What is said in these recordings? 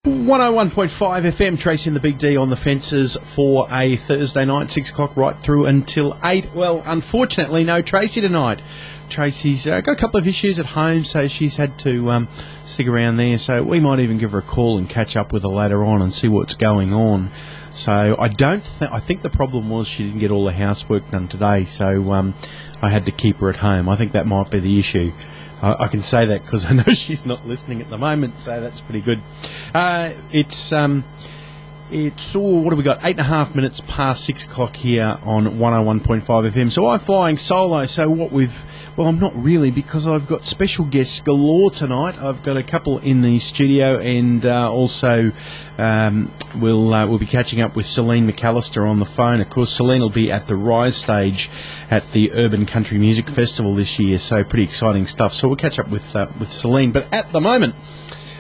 101.5 FM, tracing the Big D on the fences for a Thursday night, 6 o'clock right through until 8. Well, unfortunately, no Tracy tonight. Tracy's got a couple of issues at home, so she's had to stick around there. So we might even give her a call and catch up with her later on and see what's going on. So I think the problem was she didn't get all the housework done today, so I had to keep her at home. I think that might be the issue. I can say that because I know she's not listening at the moment, so that's pretty good. It's what have we got? 8.5 minutes past 6 o'clock here on 101.5 FM. So I'm flying solo. So I'm not really, because I've got special guests galore tonight. I've got a couple in the studio, and also we'll be catching up with Celine McAllister on the phone. Of course, Celine will be at the Rise stage at the Urban Country Music Festival this year, so pretty exciting stuff. So we'll catch up with Celine. But at the moment,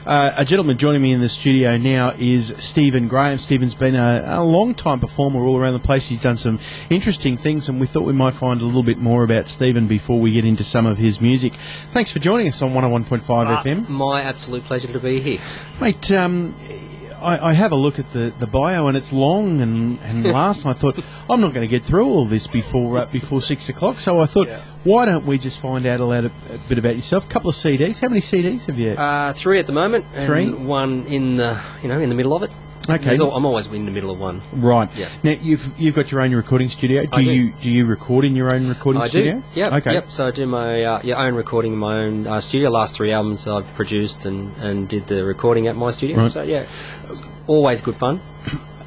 a gentleman joining me in the studio now is Stephen Graham. Stephen's been a long-time performer all around the place. He's done some interesting things, and we thought we might find a little bit more about Stephen before we get into some of his music. Thanks for joining us on 101.5 FM. My absolute pleasure to be here. Mate, I have a look at the bio, and it's long, and last I thought, I'm not going to get through all this before 6 o'clock, so I thought, why don't we just find out a bit about yourself? A couple of CDs. How many CDs have you? 3 at the moment, and 3? one in the middle of it. Okay. I'm always in the middle of one. Right. Yeah. Now you've got your own recording studio. Do you record in your own recording studio? I do. Yep. Okay. Yep. So I do my own recording in my own studio. Last 3 albums I've produced and did the recording at my studio. Right. So yeah, it's always good fun.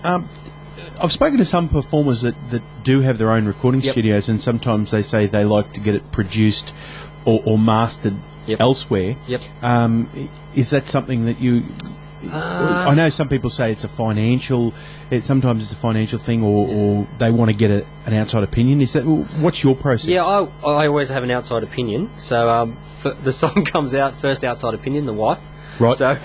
I've spoken to some performers that do have their own recording studios, and sometimes they say they like to get it produced or mastered elsewhere. Yep. Is that something that you? I know some people say sometimes it's a financial thing, or they want to get an outside opinion. What's your process? Yeah, I always have an outside opinion. So the song comes out, first outside opinion, the wife. Right. So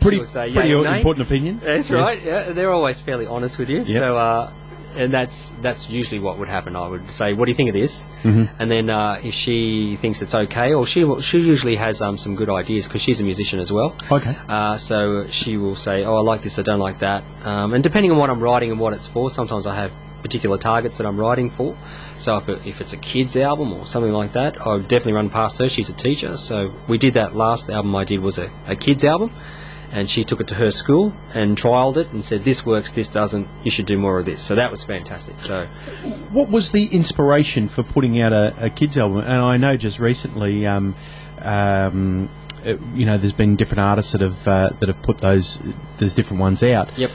pretty important opinion. That's right. Yeah, they're always fairly honest with you. Yep. So and that's usually what would happen. I would say, "What do you think of this?" Mm-hmm. And then if she thinks it's okay, or she usually has some good ideas because she's a musician as well. Okay. So she will say, "Oh, I like this. I don't like that." And depending on what I'm writing and what it's for, sometimes I have particular targets that I'm writing for. So if it's a kid's album or something like that, I would definitely run past her. She's a teacher, so we did that. Last album I did was a kid's album, and she took it to her school and trialled it and said, this works, this doesn't, you should do more of this. So that was fantastic. So, what was the inspiration for putting out a kids album? And I know just recently there's been different artists that have put there's different ones out. Yep.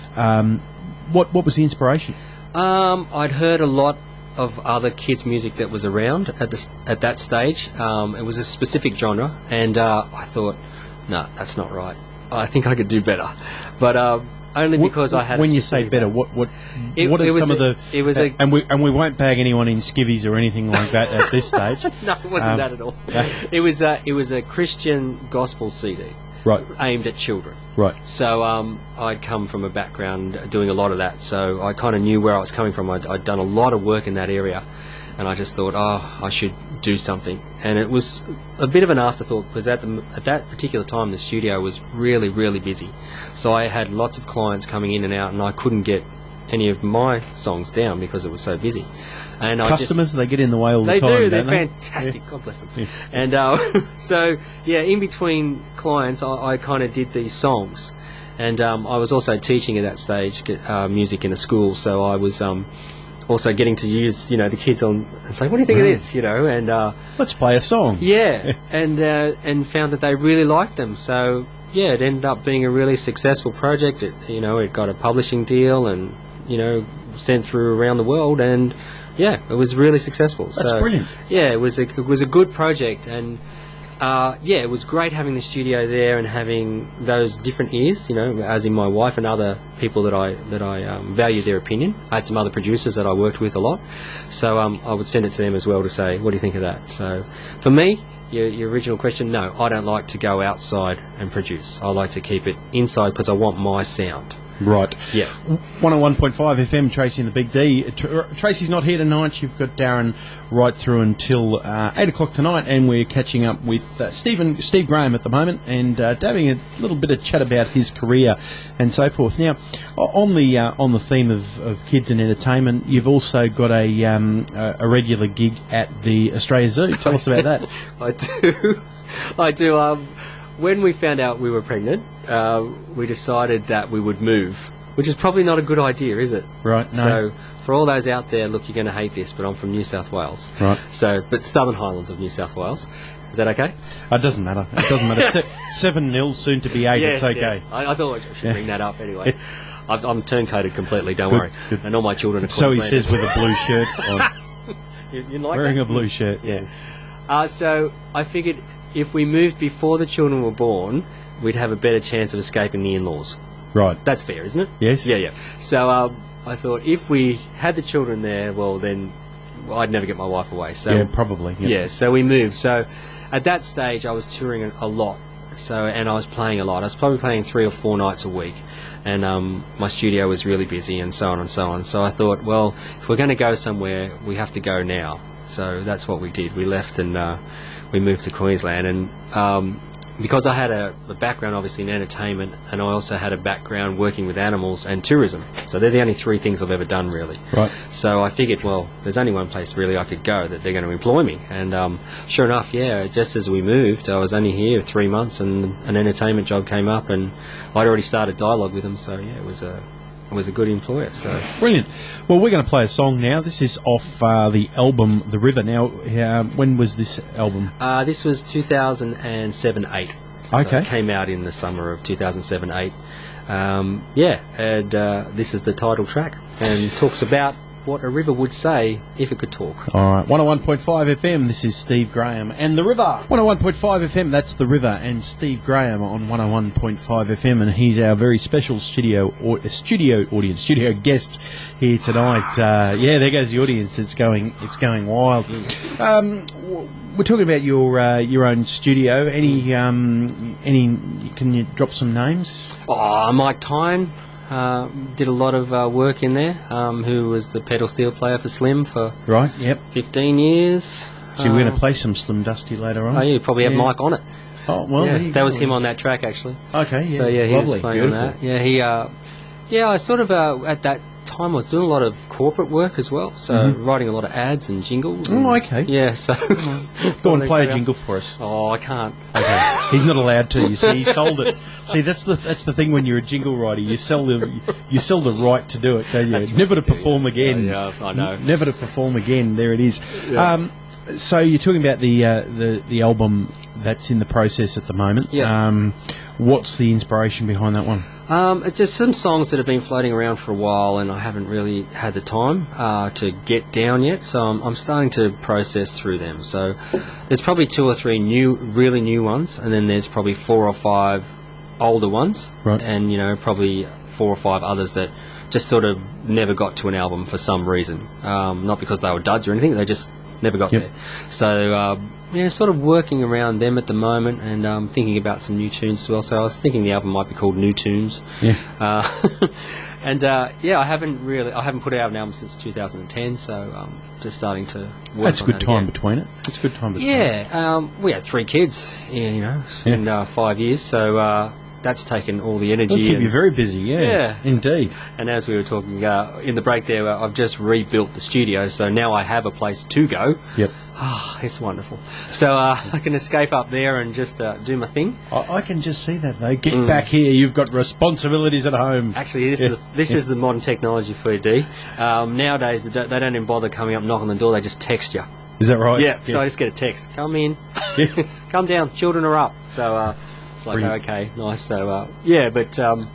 What was the inspiration? I'd heard a lot of other kids' music that was around at that stage. It was a specific genre, and I thought, no, that's not right. I think I could do better, but only because I had. When you say better, what are some of the? It was and we won't bag anyone in skivvies or anything like that at this stage. No, it wasn't that at all. It was a Christian gospel CD, right, aimed at children. Right. So I'd come from a background doing a lot of that, so I kind of knew where I was coming from. I'd done a lot of work in that area, and I just thought, I should do something. And it was a bit of an afterthought because at that particular time the studio was really, really busy. So I had lots of clients coming in and out, and I couldn't get any of my songs down because it was so busy. And customers, they get in the way all the time. They do. They're they? fantastic. Yeah. God bless them. Yeah. And so, in between clients, I kind of did these songs. And I was also teaching at that stage music in a school, so I was also getting to use the kids and say, what do you think of this? And let's play a song. Yeah, and found that they really liked them. So it ended up being a really successful project. It got a publishing deal and sent through around the world, and it was really successful. That's brilliant. Yeah, it was a good project, and it was great having the studio there and having those different ears, as in my wife and other people that I value their opinion. I had some other producers that I worked with a lot, so I would send it to them as well to say, what do you think of that? So for me, your original question, no, I don't like to go outside and produce. I like to keep it inside because I want my sound. Right. Yeah. 101.5 FM, Tracy and the Big D. Tracy's not here tonight. You've got Darren right through until 8 o'clock tonight, and we're catching up with Steve Graham at the moment, and having a little bit of chat about his career and so forth. Now, on the theme of kids and entertainment, you've also got a regular gig at the Australia Zoo. Tell us about that. I do. When we found out we were pregnant, we decided that we would move, which is probably not a good idea, is it? Right. No. So, for all those out there, look, you're going to hate this, but I'm from New South Wales. Right. So, but Southern Highlands of New South Wales. Is that okay? It doesn't matter. It doesn't matter. 7-0, soon to be 8. Yes, it's okay. Yes. I thought I should bring that up anyway. I'm turncoated completely, don't worry. Good. And all my children are So he Queenslanders. says with a blue shirt on. You like Wearing that? a blue shirt, yeah. So I figured if we moved before the children were born, we'd have a better chance of escaping the in-laws. Right. That's fair, isn't it? Yes. Yeah. So I thought if we had the children there, well, then I'd never get my wife away. So Yeah, probably. yeah, so we moved. So at that stage, I was touring a lot. And I was playing a lot. I was probably playing 3 or 4 nights a week. And my studio was really busy and so on and so on. So I thought, well, if we're going to go somewhere, we have to go now. So that's what we did. We left and we moved to Queensland. And because I had a background, obviously, in entertainment, and I also had a background working with animals and tourism. So they're the only 3 things I've ever done, really. Right. So I figured, well, there's only one place really I could go that they're going to employ me. And sure enough, yeah, just as we moved, I was only here 3 months, and an entertainment job came up, and I'd already started dialogue with them. So yeah, it was a good employer. So Brilliant. Well, we're going to play a song now. This is off the album The River. Now, when was this album? this was 2007-8. Okay. So it came out in the summer of 2007-8. This is the title track, and talks about what a river would say if it could talk. All right, 101.5 FM, this is Steve Graham and The River. 101.5 FM, that's The River and Steve Graham on 101.5 FM, and he's our very special studio guest here tonight. Yeah, there goes the audience. It's going wild. We're talking about your own studio. Any? Can you drop some names? Oh, Mike Tyne did a lot of work in there. Who was the pedal steel player for Slim for Right. Yep. 15 years. So we're going to play some Slim Dusty later on. Oh, you probably have Mike on it. Oh well, Yeah, there you that go. was him on that track actually. Okay. Yeah. So yeah, he Lovely. was playing Beautiful. on that. Yeah, he. I sort of at that time I was doing a lot of corporate work as well. So writing a lot of ads and jingles. And, okay. Yeah. So Go and play a jingle for us. Oh, I can't. Okay. He's not allowed to. You see, he sold it. See, that's the thing when you're a jingle writer. You sell the right to do it, don't you? That's Never to right, perform again. Yeah, I know. Never to perform again. There it is. Yeah. So you're talking about the album that's in the process at the moment. Yeah. What's the inspiration behind that one? It's just some songs that have been floating around for a while, and I haven't really had the time to get down yet. So I'm starting to process through them. So there's probably 2 or 3 really new ones, and then there's probably 4 or 5 older ones, Right. and probably 4 or 5 others that just sort of never got to an album for some reason. Not because they were duds or anything; they just never got Yep. there. So sort of working around them at the moment, and thinking about some new tunes as well. So I was thinking the album might be called New Tunes. Yeah. I haven't put out an album since 2010, so just starting to work That's a on good that time again. between it. It's a good time between it. Yeah, we had 3 kids, in 5 years, so that's taken all the energy. It'll keep and, you very busy. Yeah. Yeah. Indeed. and as we were talking in the break there, I've just rebuilt the studio, so now I have a place to go. Yep. It's wonderful. So I can escape up there and just do my thing. I can just see that though. Get back here. You've got responsibilities at home. Actually, this is the modern technology for you, D. Nowadays, they don't even bother coming up, knocking on the door. They just text you. Is that right? Yeah. So I just get a text. Come in. Come down. Children are up. So it's like, Brilliant. okay, nice. So but no,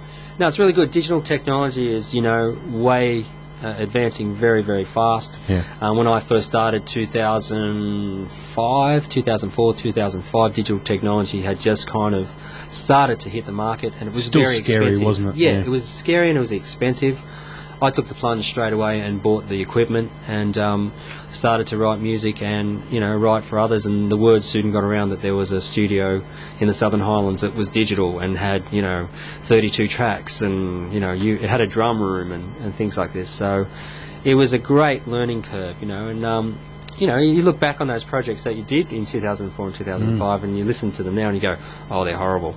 it's really good. Digital technology is way advancing very, very fast. Yeah. When I first started 2004, 2005, digital technology had just kind of started to hit the market, and it was Still very scary, expensive. wasn't it? Yeah, Yeah. it was scary and it was expensive. I took the plunge straight away and bought the equipment and started to write music and, write for others. And the word soon got around that there was a studio in the Southern Highlands that was digital and had, 32 tracks and, it had a drum room and things like this. So it was a great learning curve, and you look back on those projects that you did in 2004 and 2005 and you listen to them now and you go, oh, they're horrible.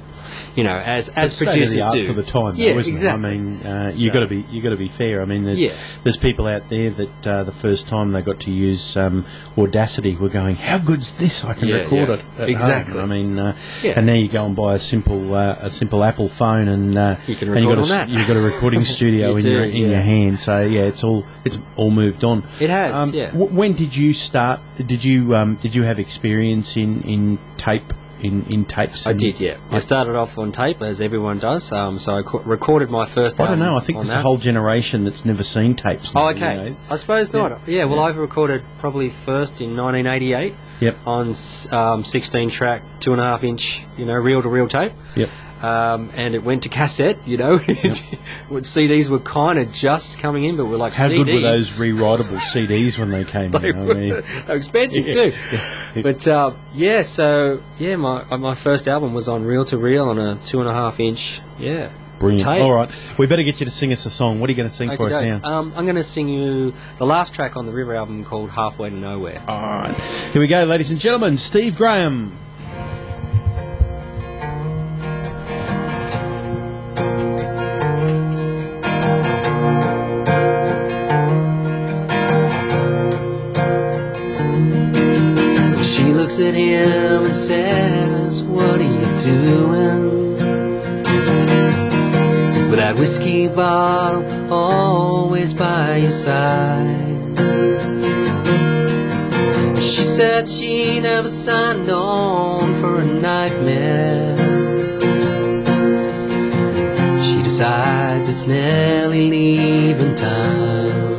As producers do for the time, yeah, though, isn't exactly. it? I mean, you got to be fair. I mean, there's people out there that the first time they got to use Audacity were going, how good's this? I can record it at exactly. home. I mean, and now you go and buy a simple Apple phone and you can record on that. You've got a recording studio in your hand. So it's all moved on. It has. When did you start? Did you have experience in tape? In tapes? I did, yeah. I started off on tape, as everyone does. So I recorded my first album. I don't know. I think there's a whole generation that's never seen tapes. Now, okay. I suppose not. Yeah, well, I've recorded probably first in 1988 on 16-track, 2.5-inch, reel-to-reel tape. Yep. And it went to cassette, CDs were kind of just coming in, but we're like, how CD. good were those rewritable CDs when they came they in? Were, they were expensive too. But my first album was on reel-to-reel on a 2.5-inch, Brilliant. tape. All right, we better get you to sing us a song. What are you going to sing for us now? I'm going to sing you the last track on the River album called Halfway to Nowhere. All right, here we go, ladies and gentlemen. Steve Graham. Looks at him and says, what are you doing? With that whiskey bottle always by your side. She said she never signed on for a nightmare. She decides it's nearly leaving time.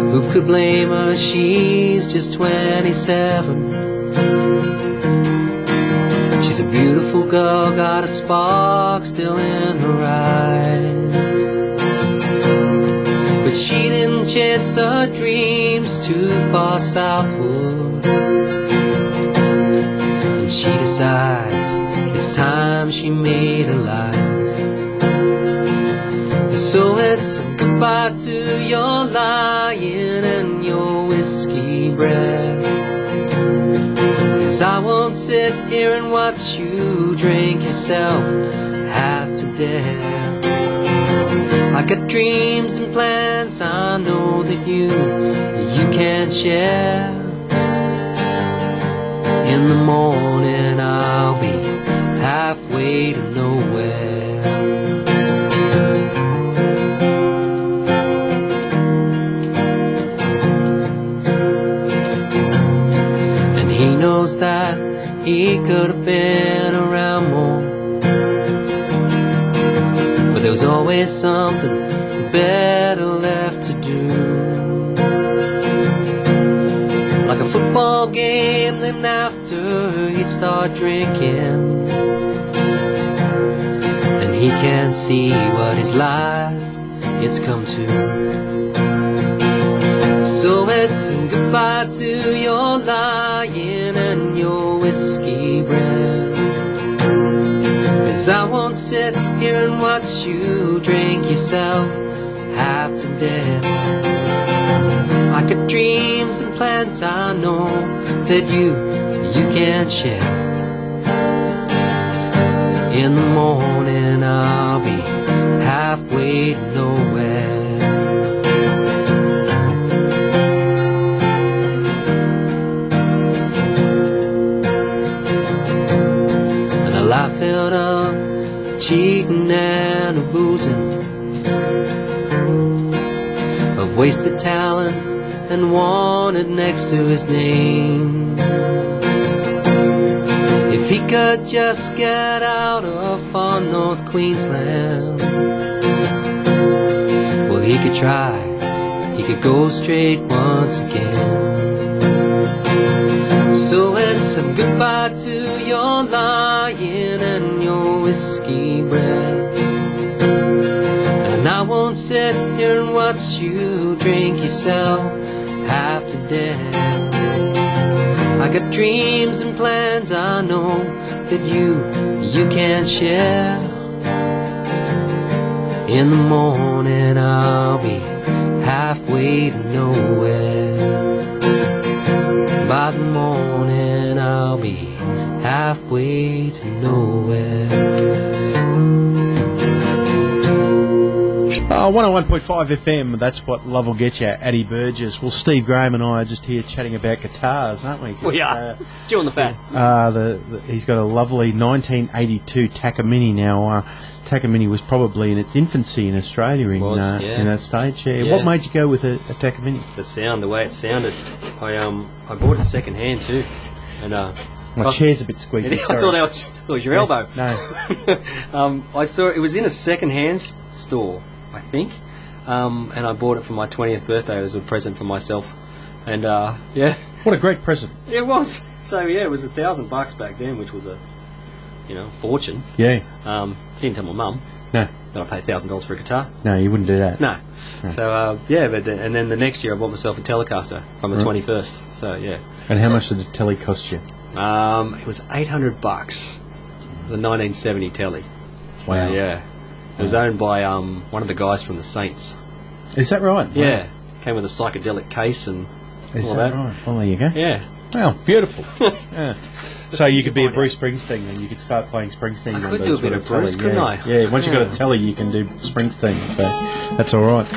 Who could blame her? She's just 27. She's a beautiful girl, got a spark still in her eyes. But she didn't chase her dreams too far southward. And she decides it's time she made a life. So it's goodbye to your lying and your whiskey breath. 'Cause I won't sit here and watch you drink yourself half to death. I got dreams and plans I know that you can't share. In the morning I'll be halfway to nowhere. That he could have been around more, but there was always something better left to do. Like a football game, then after he'd start drinking, and he can't see what his life it's come to. So let's say goodbye to your lying and your whiskey breath. 'Cause I won't sit here and watch you drink yourself half to death. I got dreams and plans I know that you can't share. In the morning I'll be halfway to nowhere. Filled up, cheating and a boozing, of wasted talent and wanted next to his name. If he could just get out of far North Queensland, well, he could try, he could go straight once again. So it's a goodbye to your lying and your whiskey breath. sit here and watch you drink yourself half to death. I got dreams and plans I know that you can't share. In the morning I'll be halfway to nowhere. By the morning I'll be halfway to nowhere. 101.5 FM, that's what love will get you, Addy Burgess. Well, Steve Graham and I are just here chatting about guitars, aren't we? Just, We are. Chewing the fat. He's got a lovely 1982 Takamine now. Takamine was probably in its infancy in Australia in that stage. Yeah. What made you go with a Takamine? The sound, the way it sounded. I bought it second hand too. And my chair's a bit squeaky. I thought that was your elbow. No. I saw it was in a second hand store, I think. And I bought it for my 20th birthday as a present for myself. And yeah. What a great present. It was. So yeah, it was $1,000 back then, which was a fortune. Yeah. Didn't tell my mum. No. That I paid $1,000 for a guitar. No, you wouldn't do that. No. So and then the next year I bought myself a Telecaster from the 21st. So yeah. And how much did the telly cost you? It was $800. It was a 1970 telly. So, wow. Yeah. It was owned by one of the guys from the Saints. Is that right? Yeah. Wow. Came with a psychedelic case and all that. Right? Well, there you go. Yeah. Well, beautiful. Yeah. So you could be a Bruce Springsteen and you could start playing Springsteen. I could do a bit of Bruce, couldn't I? Yeah, once you've got a telly, you can do Springsteen. So that's all right.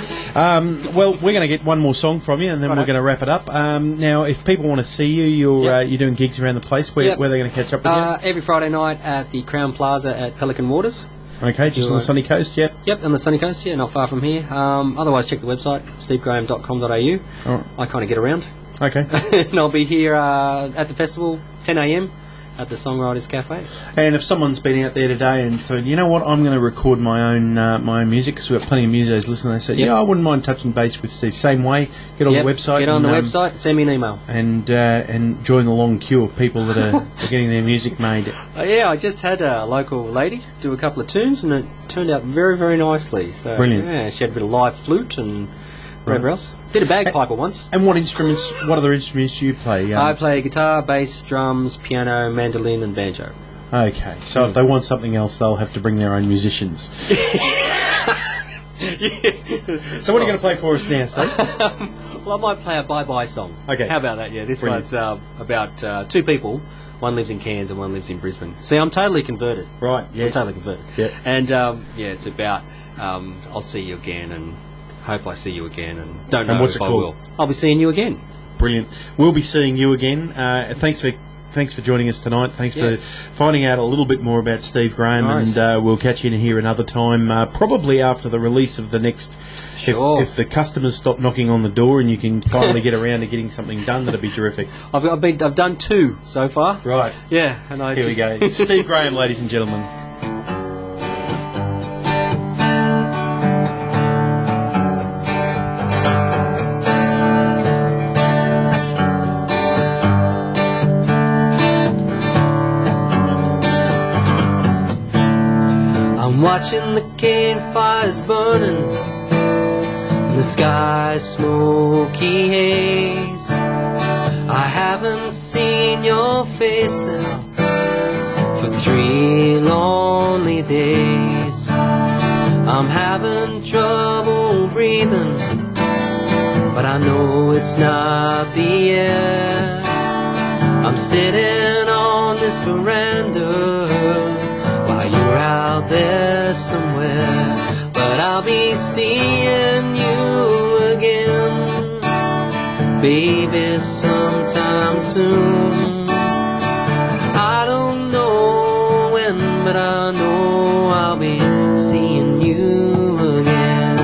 Well, we're going to get one more song from you and then we're going to wrap it up. Now, if people want to see you, you're doing gigs around the place. Where are they going to catch up with you? Every Friday night at the Crown Plaza at Pelican Waters. Okay, just on the sunny coast, yep. Yep, on the sunny coast, not far from here. Otherwise, check the website, stevegraham.com.au. Right. I kind of get around. Okay. And I'll be here at the festival, 10 a.m. at the Songwriters Cafe. And if someone's been out there today and said, you know what, I'm going to record my own music, because we've got plenty of musos listening, they said, I wouldn't mind touching base with Steve. Same way, get on the website. Get on the website, send me an email. And join the long queue of people that are getting their music made. I just had a local lady do a couple of tunes, and it turned out very, very nicely. So, brilliant. Yeah, she had a bit of live flute and whatever else. Did a bagpiper once. And what other instruments do you play? I play guitar, bass, drums, piano, mandolin and banjo. Okay, so if they want something else, they'll have to bring their own musicians. So what are you going to play for us now, Steve? Well, I might play a bye-bye song. Okay. How about that? Yeah, this brilliant. one's about two people. One lives in Cairns and one lives in Brisbane. See, I'm totally converted. Right, yes. I'm totally converted. Yep. And, it's about I'll see you again and hope I see you again and don't know if I will. I'll be seeing you again. Brilliant. We'll be seeing you again. Thanks for joining us tonight. Thanks for finding out a little bit more about Steve Graham. Nice. And we'll catch you in here another time, probably after the release of the next. Sure. If the customers stop knocking on the door and you can finally get around to getting something done, that'd be terrific. I've done 2 so far. Right. Yeah. And here we go. Steve Graham, ladies and gentlemen. I'm watching the campfires burning, and the sky's smoky haze. I haven't seen your face now for 3 lonely days. I'm having trouble breathing, but I know it's not the air. I'm sitting on this veranda while you're out there somewhere, but I'll be seeing you again, baby, sometime soon. I don't know when, but I know I'll be seeing you again.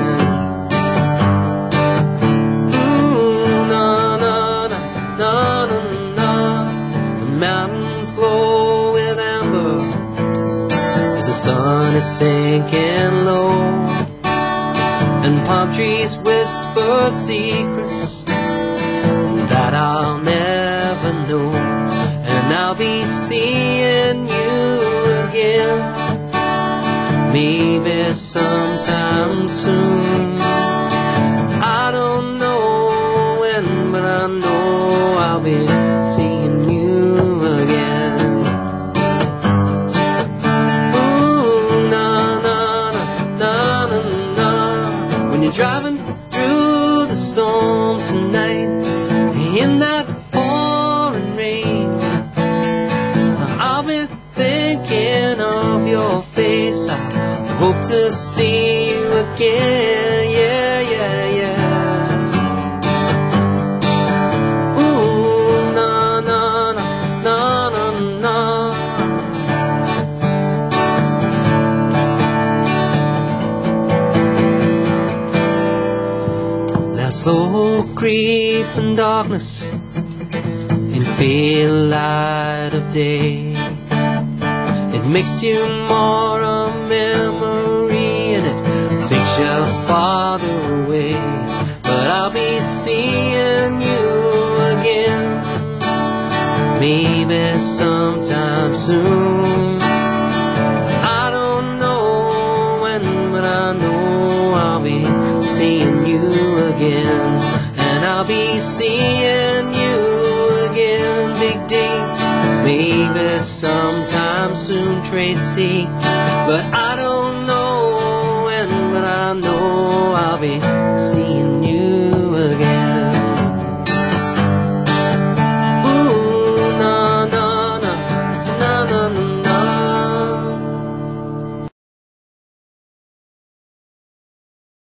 Ooh, na na na na na na. The mountains glow with amber as the sun is sinking low, and palm trees whisper secrets that I'll never know. And I'll be seeing you again, maybe sometime soon. I don't know when, but I know I'll be seeing you again. Ooh, na na na na na. When you're driving through the storm tonight, in that pouring rain, I'll be thinking of your face. I hope to see you again. Yeah, yeah, yeah. Ooh, na na na na na na. Now slow creeping darkness and feel light of day. It makes you more a memory, and it takes you farther away. But I'll be seeing you again, maybe sometime soon. I don't know when, but I know I'll be seeing you again. And I'll be seeing you again, Big D, maybe sometime soon, Tracy. But I don't know when, but I know I'll be seeing